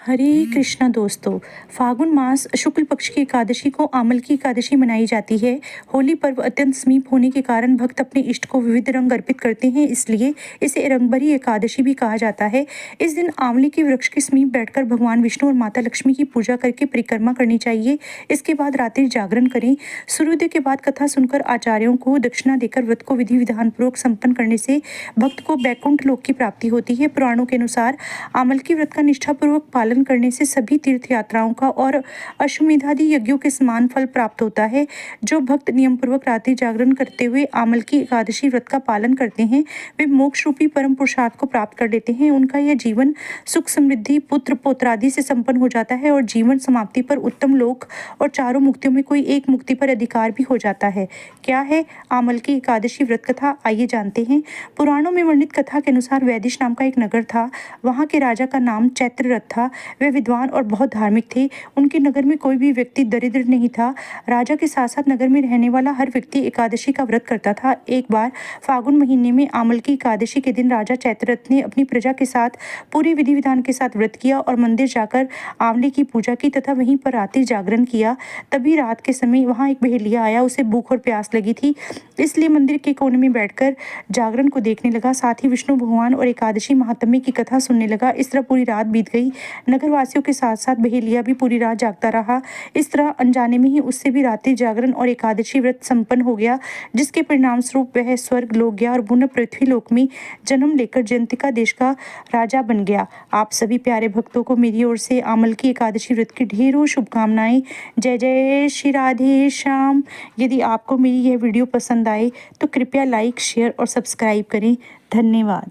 हरे कृष्णा दोस्तों। फागुन मास शुक्ल पक्ष की एकादशी को आमल की एकादशी मनाई जाती है। होली पर्व अत्यंत समीप होने के कारण भक्त अपने इष्ट को विविध रंग अर्पित करते हैं, इसलिए इसे रंगभरी एकादशी भी कहा जाता है। इस दिन आंवले के वृक्ष के समीप बैठकर भगवान विष्णु और माता लक्ष्मी की पूजा करके परिक्रमा करनी चाहिए। इसके बाद रात्रि जागरण करें। सूर्योदय के बाद कथा सुनकर आचार्यों को दक्षिणा देकर व्रत को विधि विधान पूर्वक संपन्न करने से भक्त को बैकुंठ लोक की प्राप्ति होती है। पुराणों के अनुसार आमल की व्रत का निष्ठापूर्वक पालन करने से सभी तीर्थ यात्राओं का और अश्वमेधादि यज्ञों के समान फल प्राप्त होता है। जो भक्त नियम पूर्वक रात्रि जागरण करते हुए आमल की एकादशी व्रत का पालन करते हैं, वे मोक्ष रूपी परम पुरुषार्थ को प्राप्त कर लेते हैं। उनका यह जीवन सुख समृद्धि पुत्र पौत्रादि से संपन्न हो जाता है और जीवन समाप्ति पर उत्तम लोक और चारों मुक्तियों में कोई एक मुक्ति पर अधिकार भी हो जाता है। क्या है आमल की एकादशी व्रत कथा, आइए जानते हैं। पुराणों में वर्णित कथा के अनुसार वैदिश नाम का एक नगर था। वहाँ के राजा का नाम चैत्ररथ था। वे विद्वान और बहुत धार्मिक थे। उनके नगर में कोई भी व्यक्ति दरिद्र नहीं था। राजा के साथ साथ नगर में रहने वाला हर व्यक्ति एकादशी का व्रत करता था। एक बार फागुन महीने में आमल की एकादशी के दिन राजा चैत्ररथ ने अपनी प्रजा के साथ पूरी विधि विधान के साथ व्रत किया और मंदिर जाकर आंवले की पूजा की तथा वहीं पर रात्रि जागरण किया। तभी रात के समय वहां एक बहेलिया आया। उसे भूख और प्यास लगी थी, इसलिए मंदिर के कोने में बैठकर जागरण को देखने लगा। साथ ही विष्णु भगवान और एकादशी महात्म्य की कथा सुनने लगा। इस तरह पूरी रात बीत गई। नगरवासियों के साथ साथ बहेलिया भी पूरी रात जागता रहा। इस तरह अनजाने में ही उससे भी रात्रि जागरण और एकादशी व्रत संपन्न हो गया, जिसके परिणाम स्वरूप वह स्वर्ग लोक गया और पुनः पृथ्वी लोक में जन्म लेकर जयंतिका देश का राजा बन गया। आप सभी प्यारे भक्तों को मेरी ओर से आमल की एकादशी व्रत की ढेरों शुभकामनाएं। जय जय श्री राधे श्याम। यदि आपको मेरी यह वीडियो पसंद आए तो कृपया लाइक शेयर और सब्सक्राइब करें। धन्यवाद।